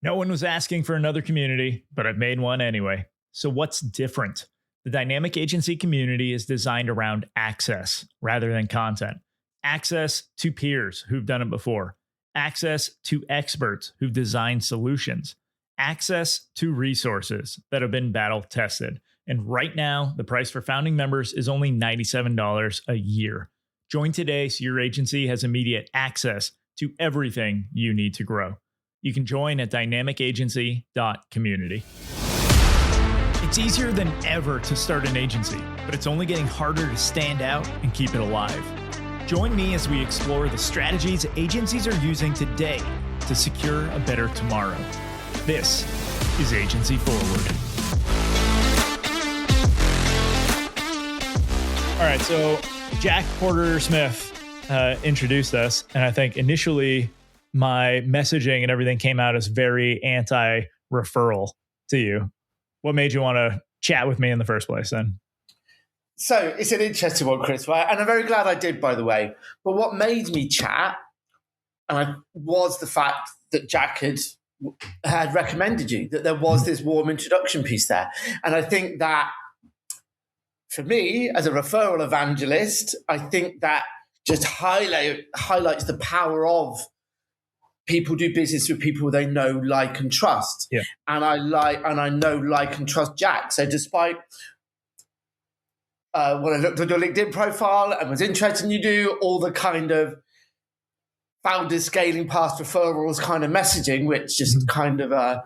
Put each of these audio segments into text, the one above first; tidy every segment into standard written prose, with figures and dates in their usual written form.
No one was asking for another community, but I've made one anyway. So, what's different? The dynamic agency community is designed around access rather than content. Access to peers who've done it before, access to experts who've designed solutions, access to resources that have been battle tested. And right now, the price for founding members is only $97 a year. Join today so your agency has immediate access to everything you need to grow. You can join at dynamicagency.community. It's easier than ever to start an agency, but it's only getting harder to stand out and keep it alive. Join me as we explore the strategies agencies are using today to secure a better tomorrow. This is Agency Forward. All right, so Jack Porter Smith introduced us, and I think initially my messaging and everything came out as very anti-referral to you. What made you want to chat with me in the first place then? So it's an interesting one, Chris, right? And I'm very glad I did, by the way. But what made me chat was the fact that Jack had recommended you, that there was this warm introduction piece there. And I think that for me, as a referral evangelist, I think that just highlights the power of people do business with people they know, like, and trust. Yeah. And I know, like, and trust Jack. So despite when I looked at your LinkedIn profile and was interested in you do all the kind of founders scaling past referrals kind of messaging, which just kind of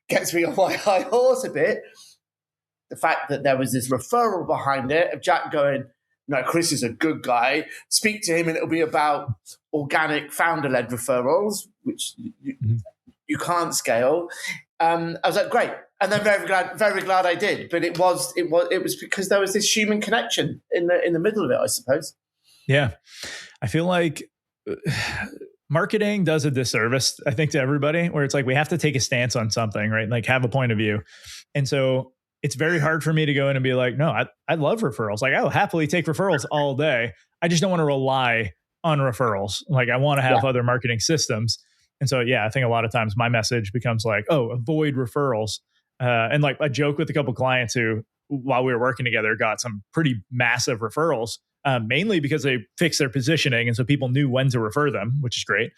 gets me on my high horse a bit. The fact that there was this referral behind it of Jack going, no, Chris is a good guy. Speak to him and it'll be about organic founder-led referrals, which you can't scale. I was like, great. And then very glad I did. But it was because there was this human connection in the middle of it, I suppose. Yeah. I feel like marketing does a disservice, I think, to everybody, where it's like we have to take a stance on something, right? Like have a point of view. And so it's very hard for me to go in and be like, no, I love referrals. Like I will happily take referrals all day. I just don't want to rely on referrals. Like I want to have other marketing systems. And so, I think a lot of times my message becomes like, oh, avoid referrals. And like I joke with a couple of clients who, while we were working together, got some pretty massive referrals, mainly because they fixed their positioning. And so people knew when to refer them, which is great.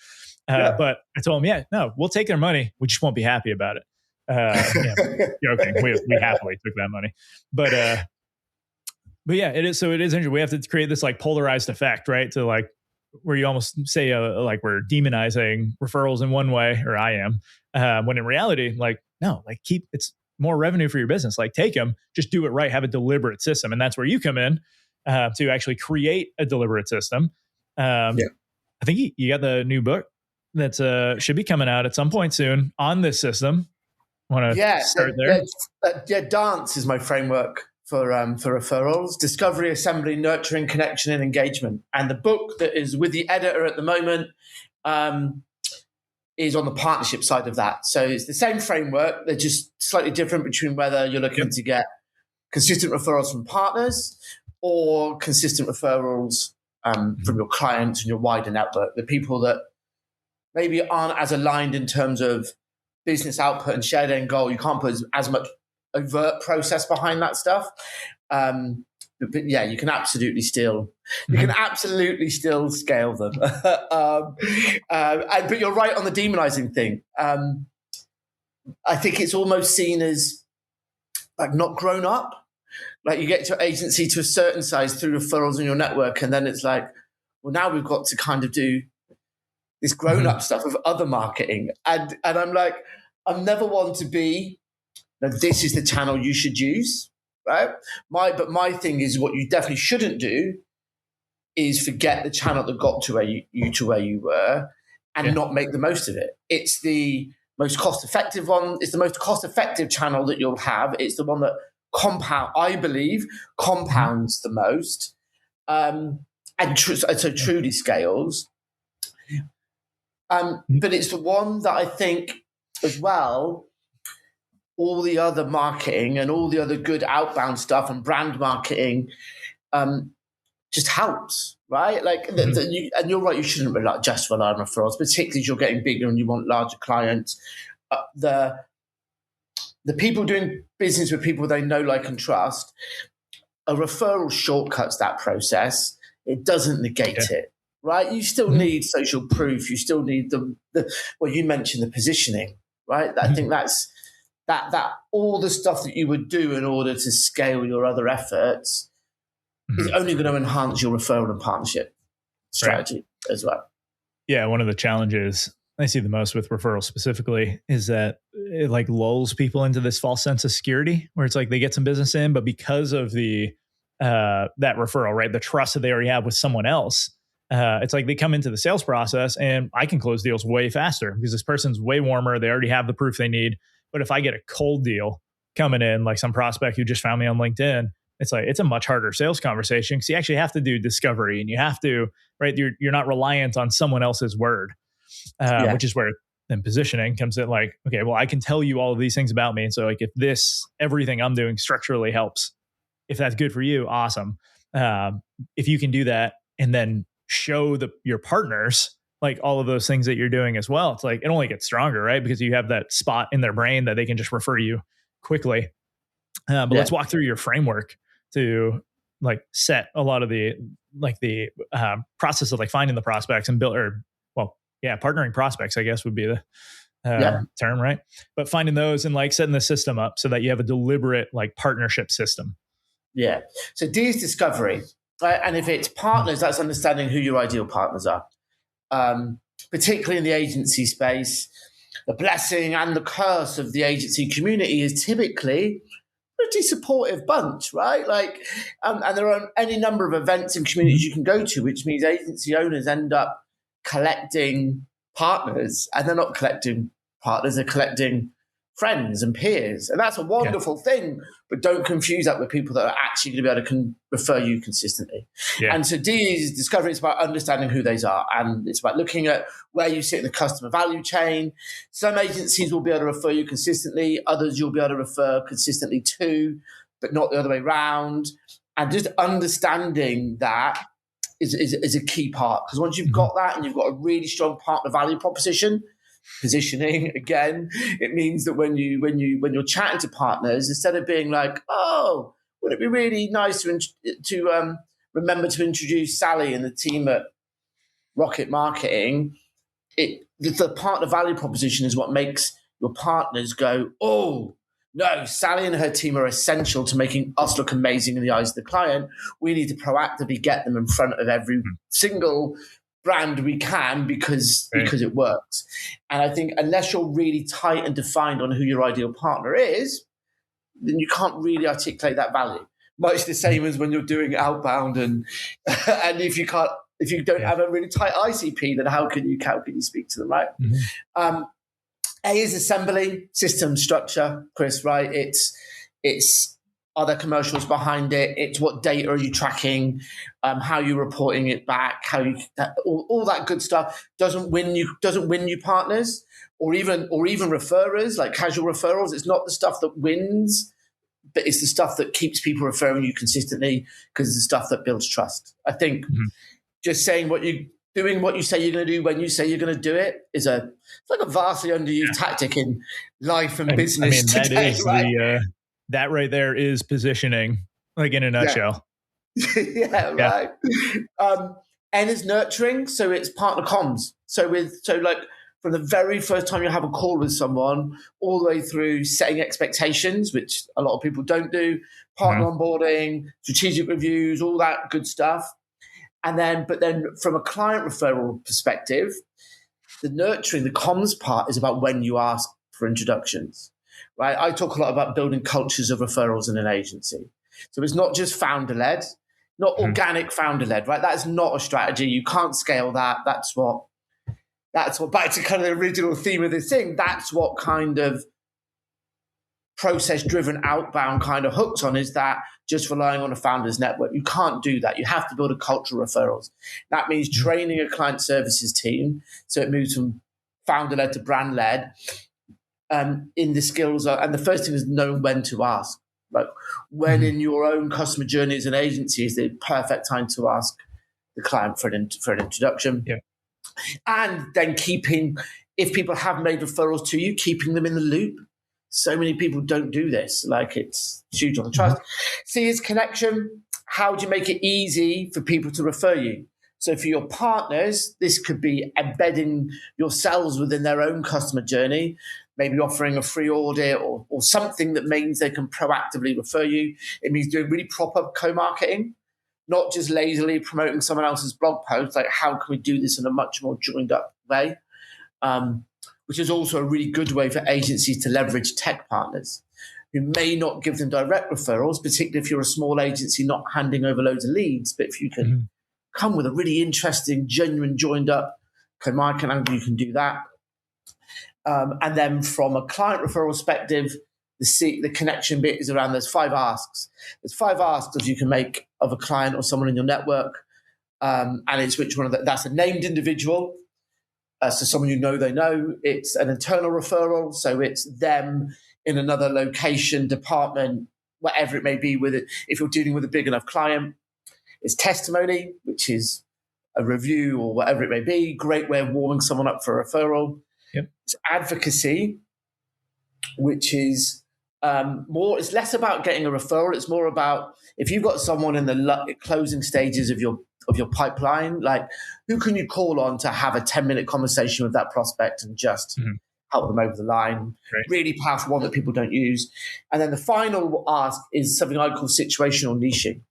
But I told them, no, we'll take their money. We just won't be happy about it. Joking. We happily took that money, but yeah, it is. So it is interesting. We have to create this like polarized effect, right? To like where you almost say like we're demonizing referrals in one way, or I am, when in reality, like no, like it's more revenue for your business. Like take them, just do it right. Have a deliberate system, and that's where you come in to actually create a deliberate system. I think you got the new book that should be coming out at some point soon on this system. Want to start there? Dance is my framework for referrals: discovery, assembly, nurturing, connection, and engagement. And the book that is with the editor at the moment is on the partnership side of that. So it's the same framework; they're just slightly different between whether you're looking to get consistent referrals from partners or consistent referrals from your clients and your wider network. The people that maybe aren't as aligned in terms of business output and shared end goal. You can't put as much overt process behind that stuff. But you can absolutely still scale them. But you're right on the demonizing thing. I think it's almost seen as like not grown up. Like you get to agency to a certain size through referrals in your network, and then it's like, well, now we've got to kind of do this grown-up stuff of other marketing. And I'm like, I'm never one to be, this is the channel you should use, right? But my thing is what you definitely shouldn't do is forget the channel that got to where you were and not make the most of it. It's the most cost-effective one. It's the most cost-effective channel that you'll have. It's the one that compounds the most so truly scales. But it's the one that I think as well, all the other marketing and all the other good outbound stuff and brand marketing just helps, right? Like, and you're right, you shouldn't just rely on referrals, particularly as you're getting bigger and you want larger clients. the people doing business with people they know, like, and trust, a referral shortcuts that process. It doesn't negate it, right? You still need social proof. You still need well, you mentioned the positioning, right? I think that's that all the stuff that you would do in order to scale your other efforts is only going to enhance your referral and partnership strategy as well. Yeah, one of the challenges I see the most with referrals specifically is that it like lulls people into this false sense of security where it's like they get some business in, but because of the that referral, right, the trust that they already have with someone else, it's like they come into the sales process and I can close deals way faster because this person's way warmer. They already have the proof they need. But if I get a cold deal coming in, like some prospect who just found me on LinkedIn, it's like it's a much harder sales conversation because you actually have to do discovery and you have to, right, you're not reliant on someone else's word. Which is where then positioning comes in. Like, okay, well, I can tell you all of these things about me. And so like, if everything I'm doing structurally helps, if that's good for you, awesome. If you can do that and then show your partners, like all of those things that you're doing as well, it's like, it only gets stronger, right? Because you have that spot in their brain that they can just refer you quickly. But let's walk through your framework to like set a lot of the process of like finding the prospects and partnering prospects, I guess would be the term, right? But finding those and like setting the system up so that you have a deliberate like partnership system. Yeah. So D is discovery, right? And if it's partners, that's understanding who your ideal partners are. Particularly in the agency space, the blessing and the curse of the agency community is typically pretty supportive bunch, right? Like, and there are any number of events and communities you can go to, which means agency owners end up collecting partners, and they're not collecting partners, they're collecting friends and peers. And that's a wonderful thing, but don't confuse that with people that are actually going to be able to refer you consistently. Yeah. And so D is discovery. It's about understanding who they are. And it's about looking at where you sit in the customer value chain. Some agencies will be able to refer you consistently. Others you'll be able to refer consistently to, but not the other way around. And just understanding that is a key part, because once you've got that and you've got a really strong partner value proposition, positioning again, it means that when you're chatting to partners, instead of being like, oh, would it be really nice to remember to introduce Sally and the team at Rocket Marketing, the partner value proposition is what makes your partners go, oh, no, Sally and her team are essential to making us look amazing in the eyes of the client. We need to proactively get them in front of every single brand we can because it works. And I think unless you're really tight and defined on who your ideal partner is, then you can't really articulate that value. Much the same as when you're doing outbound and if you don't have a really tight ICP, then how can you speak to them, right? A is assembly, system structure, Chris, right? It's are there commercials behind it? It's what data are you tracking? How you're reporting it back? All that good stuff doesn't win you partners or even referrers, like casual referrals. It's not the stuff that wins, but it's the stuff that keeps people referring you consistently, because it's the stuff that builds trust. I think just saying doing what you say you're going to do when you say you're going to do it is it's like a vastly underused tactic in life and business today, right? That right there is positioning, like in a nutshell. Right. N is nurturing, so it's partner comms. So like from the very first time you have a call with someone, all the way through setting expectations, which a lot of people don't do, partner onboarding, strategic reviews, all that good stuff. But then from a client referral perspective, the nurturing, the comms part is about when you ask for introductions, right? I talk a lot about building cultures of referrals in an agency. So it's not just founder-led, not organic founder-led, right? That's not a strategy. You can't scale that. That's what, back to kind of the original theme of this thing, that's what kind of process-driven outbound kind of hooks on, is that just relying on a founder's network. You can't do that. You have to build a culture of referrals. That means training a client services team so it moves from founder-led to brand-led in the skills. And the first thing is knowing when to ask. Like when in your own customer journey as an agency is the perfect time to ask the client for an introduction. Yeah. And then keeping if people have made referrals to you, keeping them in the loop. So many people don't do this. Like, it's huge on the trust. C is connection. How do you make it easy for people to refer you? So for your partners, this could be embedding yourselves within their own customer journey, maybe offering a free audit or something that means they can proactively refer you. It means doing really proper co-marketing, not just lazily promoting someone else's blog post. Like, how can we do this in a much more joined up way? Which is also a really good way for agencies to leverage tech partners who may not give them direct referrals, particularly if you're a small agency not handing over loads of leads. But if you can come with a really interesting, genuine, joined up co-marketing angle, you can do that. And then from a client referral perspective, the connection bit is around those 5 asks. There's 5 asks that you can make of a client or someone in your network. And it's which one of that's a named individual. So someone you know they know. It's an internal referral. So it's them in another location, department, whatever it may be with it. If you're dealing with a big enough client, it's testimony, which is a review or whatever it may be. Great way of warming someone up for a referral. Yep. It's advocacy, which is it's less about getting a referral. It's more about if you've got someone in the closing stages of your pipeline, like, who can you call on to have a 10-minute conversation with that prospect and just help them over the line? Right. Really powerful one that people don't use. And then the final ask is something I call situational niching.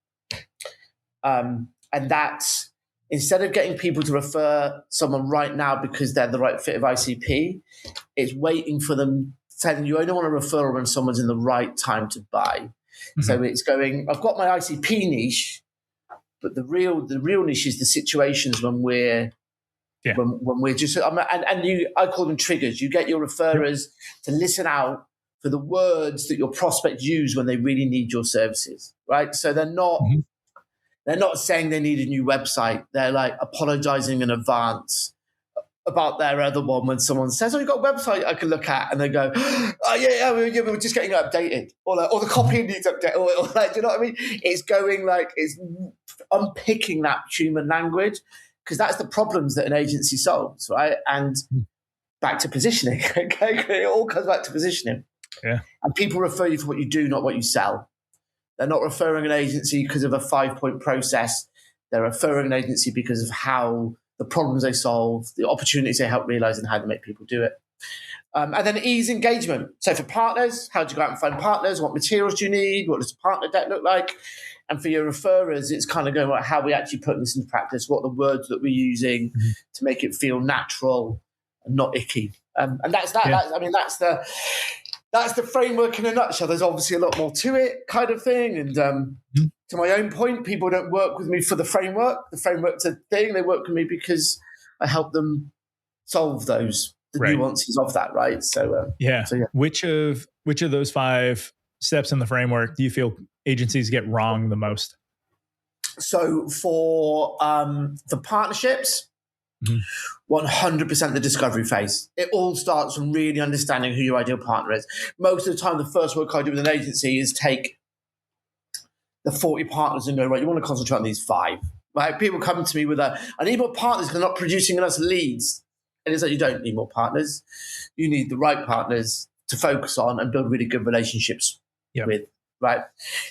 And that's, instead of getting people to refer someone right now because they're the right fit of ICP, it's waiting for them, telling you only want a referral when someone's in the right time to buy. So it's going, I've got my ICP niche, but the real niche is the situations when we're when we're just I call them triggers. You get your referrers to listen out for the words that your prospects use when they really need your services, right? So they're not saying they need a new website. They're like apologizing in advance about their other one when someone says, "Oh, you've got a website I can look at," and they go, "Oh yeah, we're just getting it updated," or the copy needs update, or like, do you know what I mean? It's going like it's unpicking that human language, because that's the problems that an agency solves, right? And back to positioning. Okay, it all comes back to positioning. Yeah, and people refer you for what you do, not what you sell. They're not referring an agency because of a 5-point process. They're referring an agency because of how the problems they solve, the opportunities they help realize, and how they make people do it. And then ease engagement. So for partners, how do you go out and find partners? What materials do you need? What does the partner deck look like? And for your referrers, it's kind of going about how we actually put this into practice, what are the words that we're using to make it feel natural and not icky. And that's that. Yeah. That's the framework in a nutshell. There's obviously a lot more to it, kind of thing. And to my own point, people don't work with me for the framework. The framework's a thing. They work with me because I help them solve the nuances of that, right? So yeah. Which of those 5 steps in the framework do you feel agencies get wrong the most? So for partnerships, 100% the discovery phase. It all starts from really understanding who your ideal partner is. Most of the time, the first work I do with an agency is take the 40 partners and go, right, you want to concentrate on these 5. Right? People come to me with I need more partners because they're not producing enough leads. And it's like, you don't need more partners. You need the right partners to focus on and build really good relationships with. Right?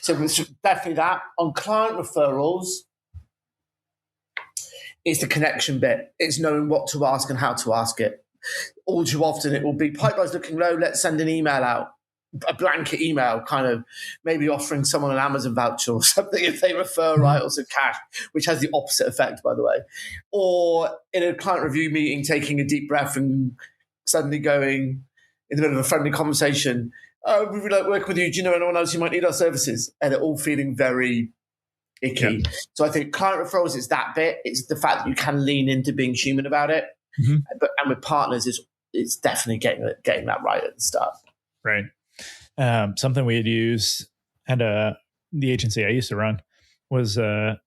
So it's definitely that. On client referrals, it's the connection bit. It's knowing what to ask and how to ask it. All too often it will be pipeline's looking low, let's send an email out, a blanket email, kind of maybe offering someone an Amazon voucher or something if they refer, right, or some cash, which has the opposite effect, by the way. Or in a client review meeting, taking a deep breath and suddenly going in the middle of a friendly conversation, "Oh, we would like to work with you. Do you know anyone else who might need our services?" And they're all feeling very icky. Yeah. So I think client referrals is that bit. It's the fact that you can lean into being human about it. And with partners, it's definitely getting that right at the start. Right. Something we had used at the agency I used to run was at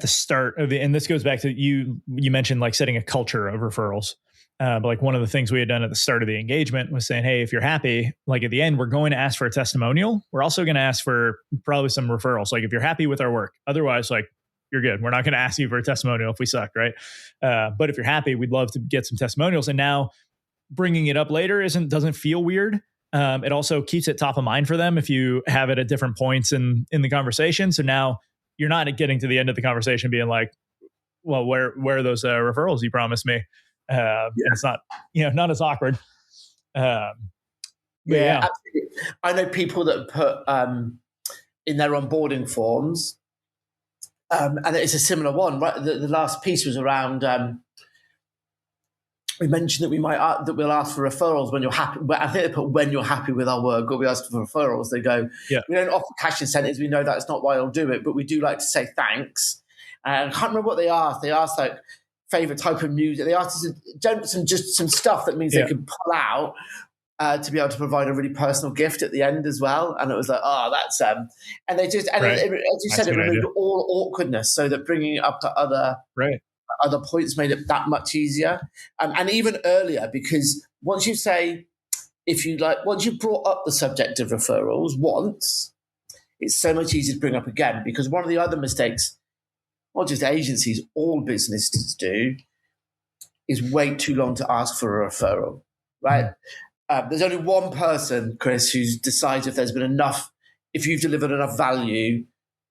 the start of and this goes back to you mentioned like setting a culture of referrals. But like one of the things we had done at the start of the engagement was saying, hey, if you're happy, like at the end, we're going to ask for a testimonial. We're also going to ask for probably some referrals. Like if you're happy with our work, otherwise, like you're good. We're not going to ask you for a testimonial if we suck, right? But if you're happy, we'd love to get some testimonials. And now bringing it up later doesn't feel weird. It also keeps it top of mind for them if you have it at different points in the conversation. So now you're not getting to the end of the conversation being like, well, where are those referrals you promised me? And it's not, not as awkward. Yeah, absolutely. I know people that put in their onboarding forms, and it's a similar one, right? The last piece was around, we mentioned that we'll ask for referrals when you're happy. I think they put when you're happy with our work, or we ask for referrals. They go, we don't offer cash incentives. We know that's not why I'll do it, but we do like to say thanks. And I can't remember what they asked. They asked like favorite type of music. They asked some stuff that means they can pull out to be able to provide a really personal gift at the end as well. And it was like, that's and they just as you said, it removed all awkwardness, so that bringing it up to other points made it that much easier, and even earlier, because once you brought up the subject of referrals once, it's so much easier to bring up again. Because one of the other mistakes, not just agencies, all businesses do, is wait too long to ask for a referral, right? There's only one person, Chris, who decides if you've delivered enough value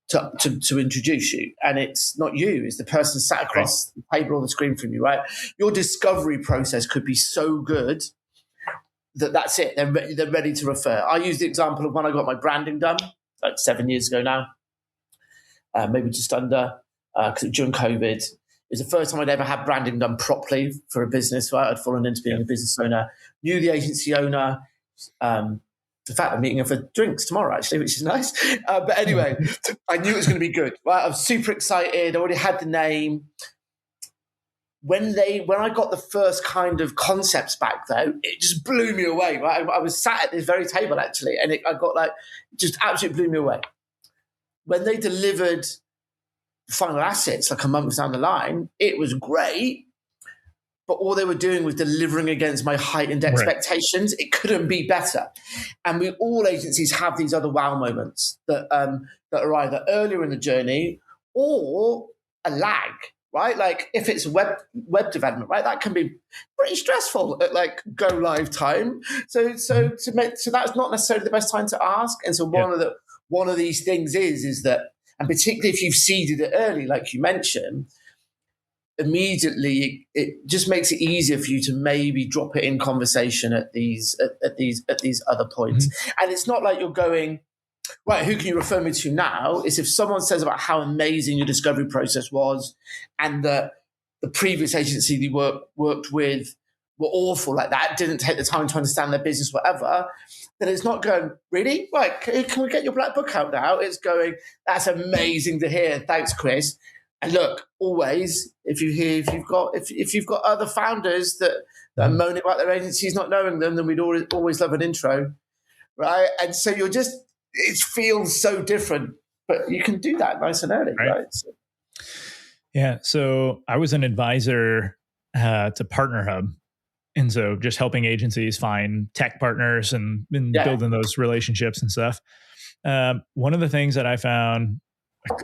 to introduce you. And it's not you, it's the person sat across the table or the screen from you, right? Your discovery process could be so good that's it. They're ready to refer. I use the example of when I got my branding done, like 7 years ago now, maybe just under, during COVID. It was the first time I'd ever had branding done properly for a business, right? I'd fallen into being a business owner, knew the agency owner. In fact, I'm meeting her for drinks tomorrow, actually, which is nice. But anyway, I knew it was going to be good, right? I was super excited. I already had the name. When I got the first kind of concepts back, though, it just blew me away, right? I was sat at this very table, actually, and I got just absolutely blew me away. When they delivered final assets like a month down the line, it was great, but all they were doing was delivering against my heightened expectations. It couldn't be better. And all agencies have these other wow moments that are either earlier in the journey or a lag, right? Like if it's web development, right, that can be pretty stressful at like go live time. So that's not necessarily the best time to ask. And so one of these things is that, and particularly if you've seeded it early, like you mentioned, immediately it just makes it easier for you to maybe drop it in conversation at these other points. And it's not like you're going, right, who can you refer me to now? It's if someone says about how amazing your discovery process was and that the previous agency they worked with were awful like that, didn't take the time to understand their business, whatever, then it's not going, really? Right, can we get your black book out now? It's going, that's amazing to hear. Thanks, Chris. And look, always, if you've got other founders that are moaning about their agencies not knowing them, then we'd always love an intro, right? And so it feels so different, but you can do that nice and early, right? Yeah. So I was an advisor to Partner Hub. And so just helping agencies find tech partners and building those relationships and stuff. One of the things that I found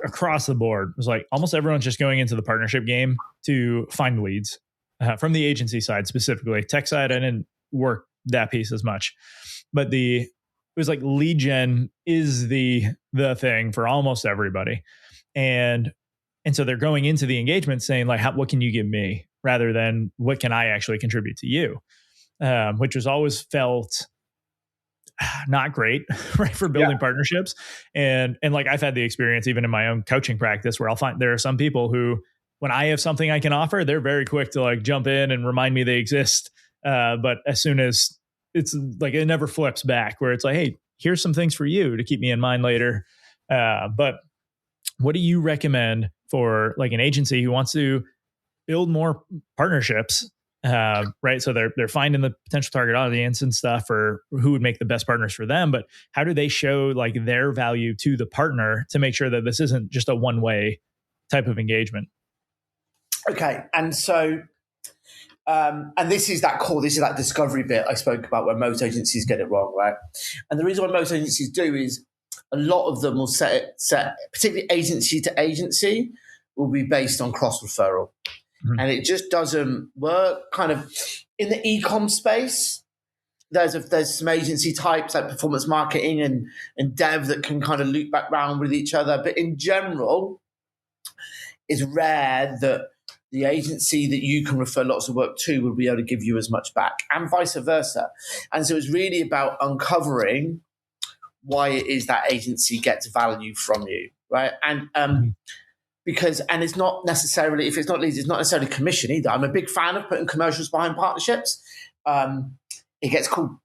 across the board was like almost everyone's just going into the partnership game to find leads from the agency side, specifically tech side. I didn't work that piece as much, but it was like lead gen is the thing for almost everybody. And so they're going into the engagement saying like, what can you give me rather than what can I actually contribute to you? Which was always felt not great, right, for building partnerships. And like I've had the experience even in my own coaching practice where I'll find there are some people who, when I have something I can offer, they're very quick to like jump in and remind me they exist. But as soon as it's like, it never flips back where it's like, hey, here's some things for you to keep me in mind later. But what do you recommend for like an agency who wants to build more partnerships? Right. So they're finding the potential target audience and stuff, or who would make the best partners for them. But how do they show like their value to the partner to make sure that this isn't just a one-way type of engagement? Okay. And so, and this is that discovery bit I spoke about where most agencies get it wrong, right? And the reason why most agencies do is a lot of them will set particularly agency to agency, will be based on cross referral. And it just doesn't work. Kind of In the e-com space, there's some agency types like performance marketing and dev that can kind of loop back round with each other. But in general, it's rare that the agency that you can refer lots of work to will be able to give you as much back, and vice versa. And so it's really about uncovering why it is that agency gets value from you, right? And because it's not necessarily, if it's not leads, it's not necessarily commission either. I'm a big fan of putting commercials behind partnerships. It gets called.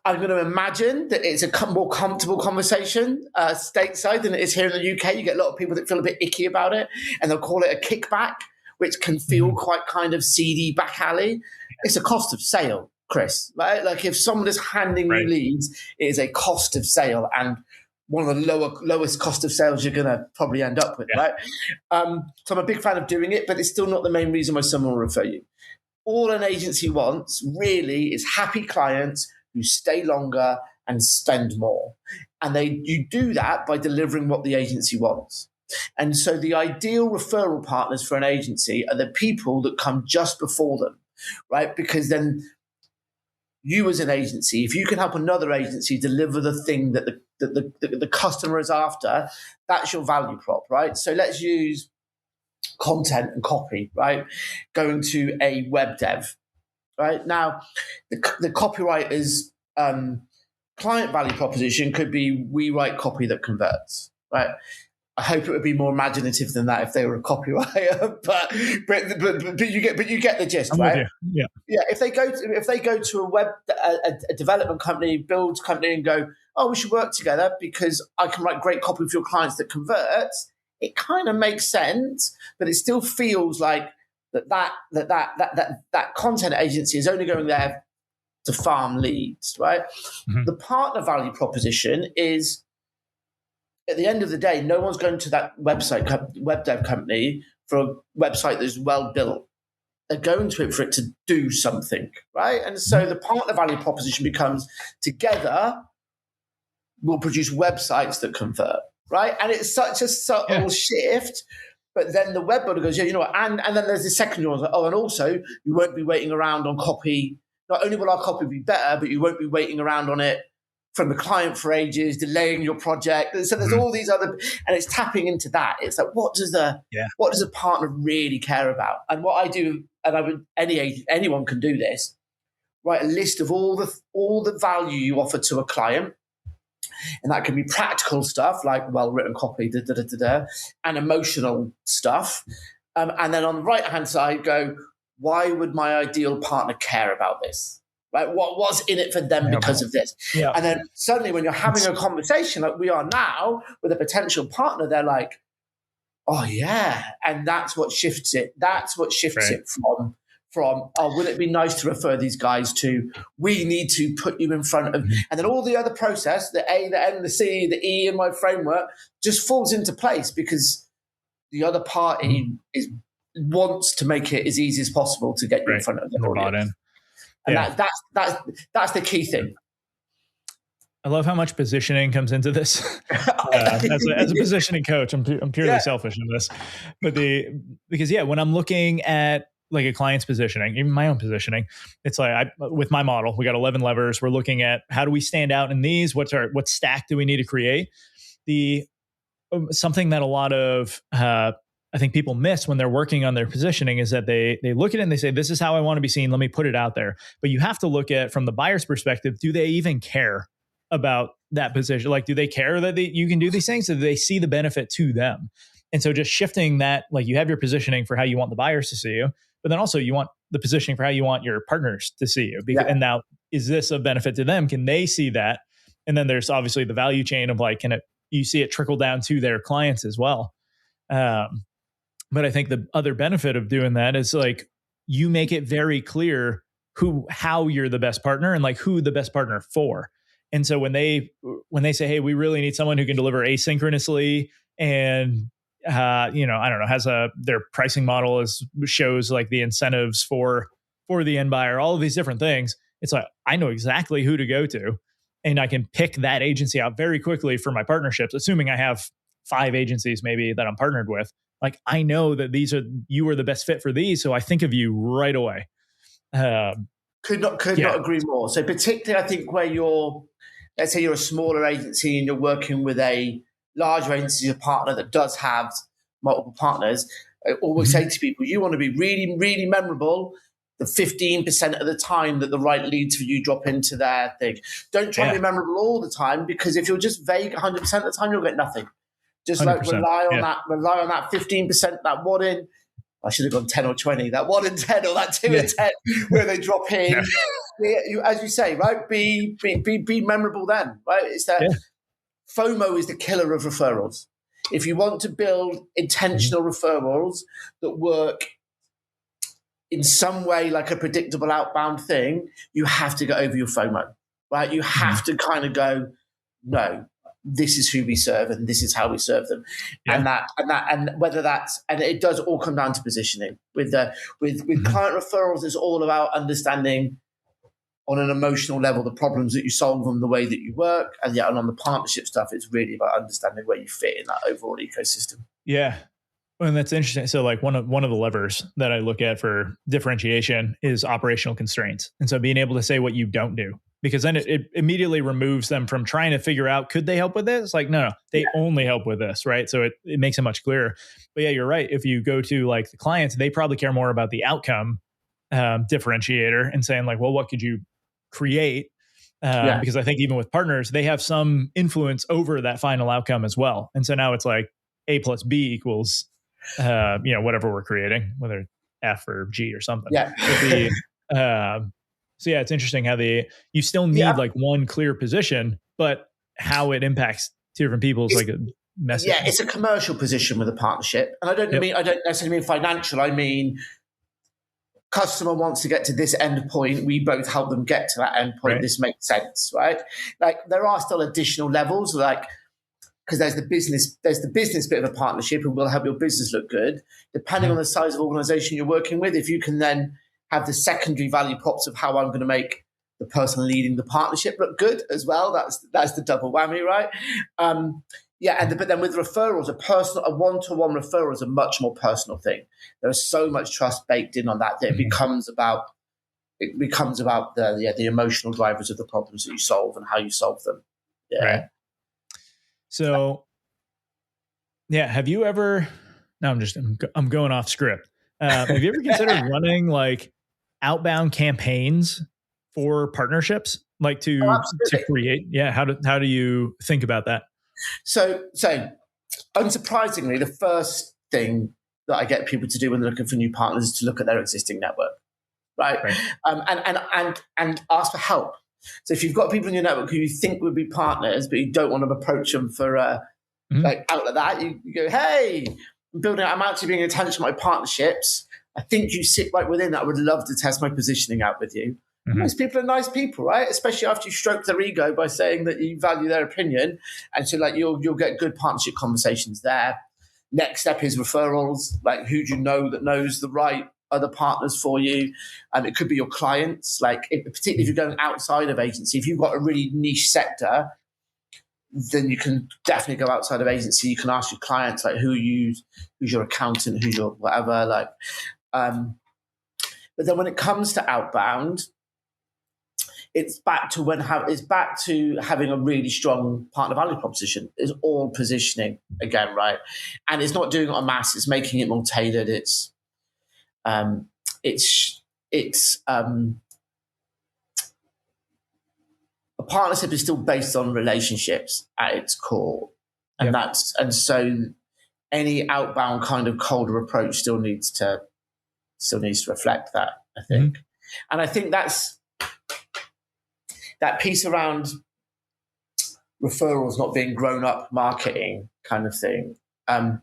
I'm going to imagine that it's a more comfortable conversation stateside than it is here in the UK. You get a lot of people that feel a bit icky about it, and they'll call it a kickback, which can feel quite kind of seedy back alley. It's a cost of sale, Chris. Right? Like if someone is handing you leads, it is a cost of sale, and one of the lowest cost of sales you're going to probably end up with, right? So I'm a big fan of doing it, but it's still not the main reason why someone will refer you. All an agency wants really is happy clients who stay longer and spend more. And you do that by delivering what the agency wants. And so the ideal referral partners for an agency are the people that come just before them, right? Because then you as an agency, if you can help another agency deliver the thing that the customer is after, that's your value prop, right? So let's use content and copy, right? Going to a web dev, right? Now, the copywriter's client value proposition could be, we write copy that converts, right? I hope it would be more imaginative than that if they were a copywriter, but you get the gist, right? Yeah. If they go to a development company, build company, and go, oh, we should work together because I can write great copy for your clients that converts. It kind of makes sense, but it still feels like that content agency is only going there to farm leads, right? Mm-hmm. The partner value proposition is, at the end of the day, no one's going to that web dev company for a website that's well built. They're going to it for it to do something, right? And so the partner value proposition becomes, together, we'll produce websites that convert, right? And it's such a subtle shift. But then the web builder goes, yeah, you know what? And then there's the second one, like, oh, and also you won't be waiting around on copy. Not only will our copy be better, but you won't be waiting around on it from the client for ages, delaying your project. And so there's all these other, and it's tapping into that. It's like, what does a partner really care about? And what I do, and I would anyone can do this, write a list of all the value you offer to a client. And that can be practical stuff like well-written copy, and emotional stuff. And then on the right-hand side, go, why would my ideal partner care about this? Right? What was in it for them because of this? Yeah. And then suddenly when you're having a conversation like we are now with a potential partner, they're like, oh, yeah. And that's what shifts it. That's what shifts it from, oh, would it be nice to refer these guys to, we need to put you in front of, and then all the other process, the A, the N, the C, the E in my framework just falls into place because the other party wants to make it as easy as possible to get you in front of the audience. And that's the key thing. I love how much positioning comes into this. As a positioning coach, I'm purely selfish in this, but because when I'm looking at like a client's positioning, even my own positioning, it's like with my model, we got 11 levers. We're looking at how do we stand out in these? What stack do we need to create? Something that a lot of I think people miss when they're working on their positioning is that they look at it and they say, this is how I want to be seen. Let me put it out there. But you have to look at from the buyer's perspective, do they even care about that position? Like, do they care that you can do these things? Or do they see the benefit to them? And so just shifting that, like you have your positioning for how you want the buyers to see you, but then also you want the positioning for how you want your partners to see you. And now, is this a benefit to them? Can they see that? And then there's obviously the value chain of like, you see it trickle down to their clients as well. But I think the other benefit of doing that is like you make it very clear how you're the best partner and like who the best partner for. And so when they say, hey, we really need someone who can deliver asynchronously and I don't know, has their pricing model shows like the incentives for the end buyer, all of these different things. It's like I know exactly who to go to, and I can pick that agency out very quickly for my partnerships, assuming I have 5 agencies maybe that I'm partnered with. Like I know that you are the best fit for these, so I think of you right away. Could not agree more. So particularly, I think where let's say you're a smaller agency and you're working with a larger agency, a partner that does have multiple partners, I always say to people, you want to be really, really memorable the 15% of the time that the right leads for you drop into their thing. Don't try to be memorable all the time, because if you're just vague 100% of the time, you'll get nothing. Just like rely on that 15%, that 1 in, I should have gone 10 or 20, that 1 in 10 or that 2 in 10 where they drop in. As you say, right? Be memorable then, right? It's that FOMO is the killer of referrals. If you want to build intentional referrals that work in some way like a predictable outbound thing, you have to get over your FOMO, right? You have to kind of go, no, this is who we serve and this is how we serve them. And it does all come down to positioning. With client referrals, it's all about understanding on an emotional level the problems that you solve and the way that you work. And on the partnership stuff, it's really about understanding where you fit in that overall ecosystem. Yeah. And that's interesting. So like one of the levers that I look at for differentiation is operational constraints. And so being able to say what you don't do, because then it immediately removes them from trying to figure out, could they help with this? Like, no, they only help with this, right? So it makes it much clearer. But yeah, you're right. If you go to like the clients, they probably care more about the outcome differentiator and saying like, well, what could you create? Because I think even with partners, they have some influence over that final outcome as well. And so now it's like A plus B equals whatever we're creating, whether F or G or something. So yeah, it's interesting how you still need like one clear position, but how it impacts two different people is like a message. Yeah, it's a commercial position with a partnership. And I don't necessarily mean financial. I mean, customer wants to get to this end point. We both help them get to that end point. Right. This makes sense, right? Like there are still additional levels, like, because there's the business bit of a partnership and will help your business look good. Depending on the size of organization you're working with, if you can then have the secondary value props of how I'm going to make the person leading the partnership look good as well, that's the double whammy, right? But then with referrals, a one-to-one referral is a much more personal thing. There is so much trust baked in on that it becomes about the emotional drivers of the problems that you solve and how you solve them. Yeah. Right. So, have you ever? No, I'm going off script. Have you ever considered running like outbound campaigns for partnerships, like to create? Yeah. How do you think about that? So unsurprisingly, the first thing that I get people to do when they're looking for new partners is to look at their existing network, right? And ask for help. So if you've got people in your network who you think would be partners, but you don't want to approach them for like out like that, you go, hey, I'm actually being intentional with my partnerships. I think you sit right within that. I would love to test my positioning out with you. Most people are nice people, right? Especially after you stroke their ego by saying that you value their opinion. And so like you'll get good partnership conversations there. Next step is referrals. Like who do you know that knows the right other partners for you? And it could be your clients. Like particularly if you're going outside of agency, if you've got a really niche sector, then you can definitely go outside of agency. You can ask your clients like who's your accountant, who's your whatever. Like, but then when it comes to outbound, it's back to having a really strong partner value proposition. It's all positioning again, right? And it's not doing it en masse. It's making it more tailored. A partnership is still based on relationships at its core, and so any outbound kind of colder approach still needs to reflect that. I think, and I think that's that piece around referrals not being grown up marketing kind of thing. And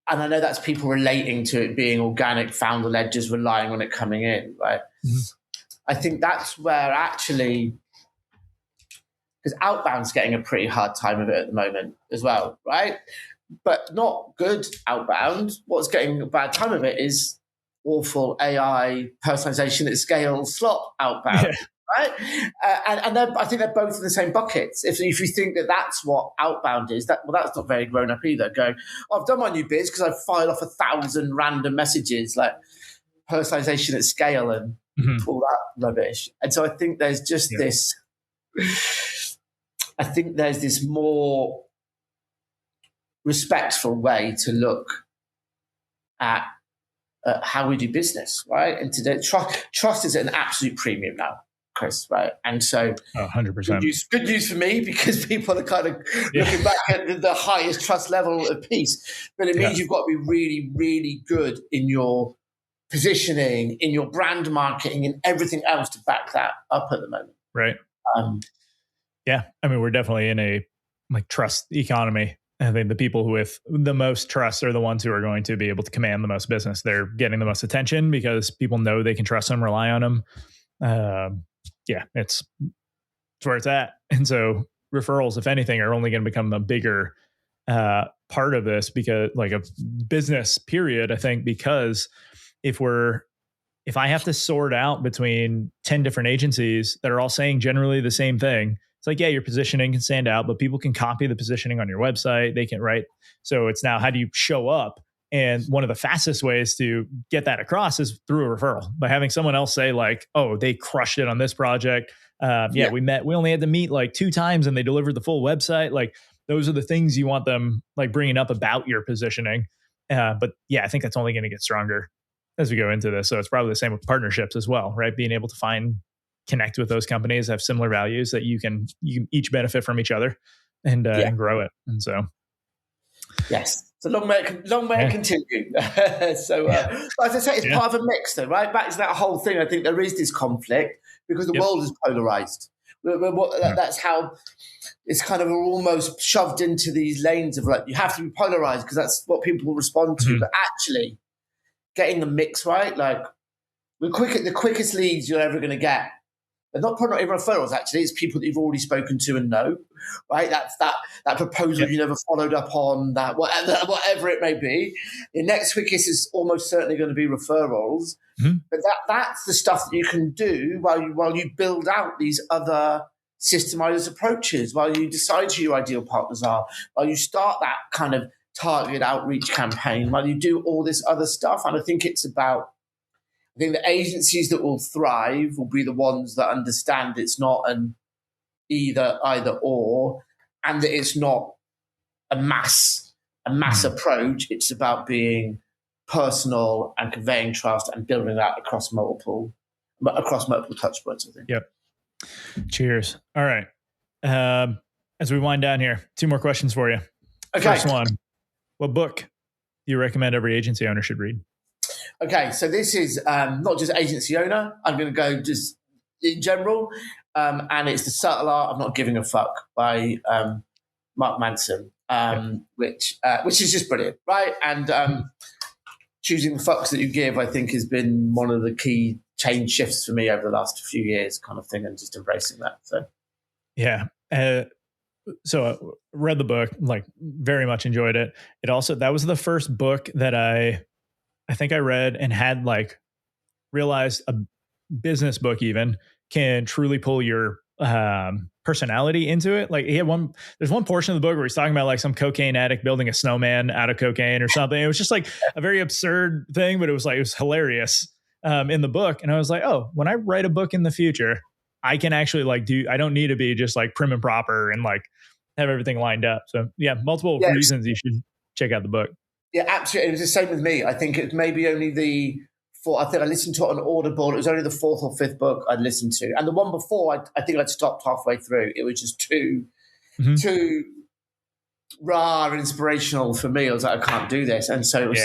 I know that's people relating to it being organic, founder-led, just relying on it coming in, right? I think that's where actually, because outbound's getting a pretty hard time of it at the moment as well, right? But not good outbound. What's getting a bad time of it is awful AI personalization at scale slot outbound, right? And I think they're both in the same buckets. If you think that that's what outbound is, that's not very grown up either. Going, I've done my new biz because I've filed off 1,000 random messages. Like, personalization at scale and all that rubbish. And so I think there's just this. I think there's this more respectful way to look at how we do business, right? And today, trust is at an absolute premium now, Chris, right? And so 100%. Good news for me, because people are kind of looking back at the highest trust level of peace. But it means you've got to be really, really good in your positioning, in your brand marketing, and everything else to back that up at the moment. Right. I mean, we're definitely in a trust economy. I think the people with the most trust are the ones who are going to be able to command the most business. They're getting the most attention because people know they can trust them, rely on them. It's where it's at. And so referrals, if anything, are only going to become a bigger part of this, because like a business period, I think, because if I have to sort out between 10 different agencies that are all saying generally the same thing, it's like, your positioning can stand out, but people can copy the positioning on your website. They can write. So it's now, how do you show up? And one of the fastest ways to get that across is through a referral, by having someone else say like, oh, they crushed it on this project. We only had to meet like 2 times and they delivered the full website. Like, those are the things you want them like bringing up about your positioning. I think that's only going to get stronger as we go into this. So it's probably the same with partnerships as well, right? Being able to connect with those companies, have similar values that you can each benefit from each other and grow it. And so, yes, it's a long way to continue. As I say, it's part of a mix, though, right? Back to that whole thing. I think there is this conflict because the world is polarized. That's how it's kind of almost shoved into these lanes of like, you have to be polarized because that's what people will respond to. But actually, getting the mix right, like the quickest leads you're ever going to get. They're not even referrals, actually. It's people that you've already spoken to and know, right? That's that proposal you never followed up on, that whatever it may be. Your next quickest is almost certainly going to be referrals. But that's the stuff that you can do while you build out these other systemized approaches, while you decide who your ideal partners are, while you start that kind of target outreach campaign, while you do all this other stuff. And I think the agencies that will thrive will be the ones that understand it's not an either or, and that it's not a mass approach. It's about being personal and conveying trust and building that across multiple touch points, I think. Yep. Cheers. All right. As we wind down here, 2 more questions for you. Okay. First one, what book do you recommend every agency owner should read? Okay, so this is not just agency owner. I'm going to go just in general, and it's The Subtle Art of Not Giving a Fuck by Mark Manson, which is just brilliant, right? And choosing the fucks that you give, I think, has been one of the key change shifts for me over the last few years, kind of thing, and just embracing that. So, so I read the book, like very much enjoyed it. That was the first book that I think I read and had like realized a business book even can truly pull your personality into it. Like there's one portion of the book where he's talking about like some cocaine addict building a snowman out of cocaine or something. It was just like a very absurd thing, but it was hilarious in the book. And I was like, oh, when I write a book in the future, I can actually I don't need to be just like prim and proper and like have everything lined up. So multiple reasons you should check out the book. Yeah, absolutely. It was the same with me. I think it maybe only I think I listened to it on Audible. It was only the 4th or 5th book I'd listened to. And the one before, I think I'd stopped halfway through. It was just too raw and inspirational for me. I was like, I can't do this. And so it was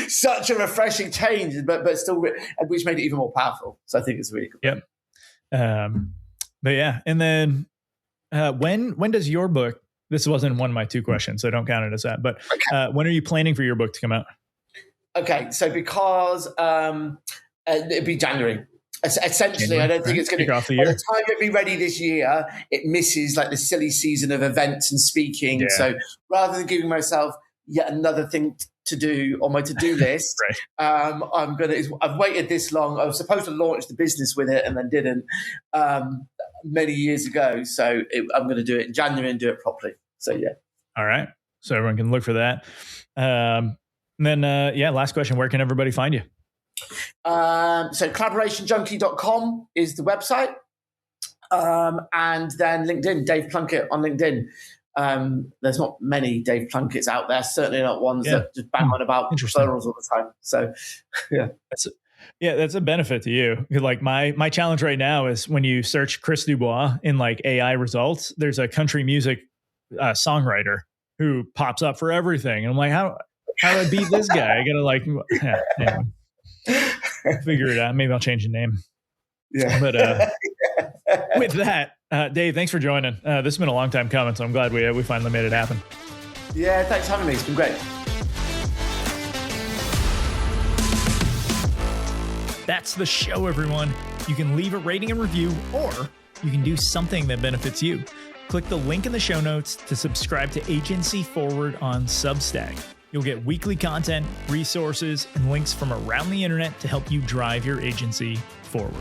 such a refreshing change, but still, which made it even more powerful. So I think it's really good. Yep. But yeah. And then when does your book, this wasn't one of my 2 questions, so don't count it as that. But when are you planning for your book to come out? Okay, so because it'd be January. Essentially, I don't think it's going to. By the time it'd be ready this year, it misses like the silly season of events and speaking. Yeah. So rather than giving myself yet another thing to do on my to-do list, I've waited this long. I was supposed to launch the business with it and then didn't. Many years ago. So I'm going to do it in January and do it properly. So, yeah. All right. So everyone can look for that. And then, last question. Where can everybody find you? So collaborationjunkie.com is the website. And then LinkedIn, Dave Plunkett on LinkedIn. There's not many Dave Plunketts out there, certainly not ones that just bang on about referrals all the time. So, yeah. That's a benefit to you. Like my challenge right now is when you search Chris Dubois in like AI results, there's a country music songwriter who pops up for everything. And I'm like, how do I beat this guy? I gotta like, anyway, figure it out. Maybe I'll change the name. Yeah. But with that, Dave, thanks for joining. This has been a long time coming, so I'm glad we finally made it happen. Yeah, thanks for having me. It's been great. That's the show, everyone. You can leave a rating and review, or you can do something that benefits you. Click the link in the show notes to subscribe to Agency Forward on Substack. You'll get weekly content, resources, and links from around the internet to help you drive your agency forward.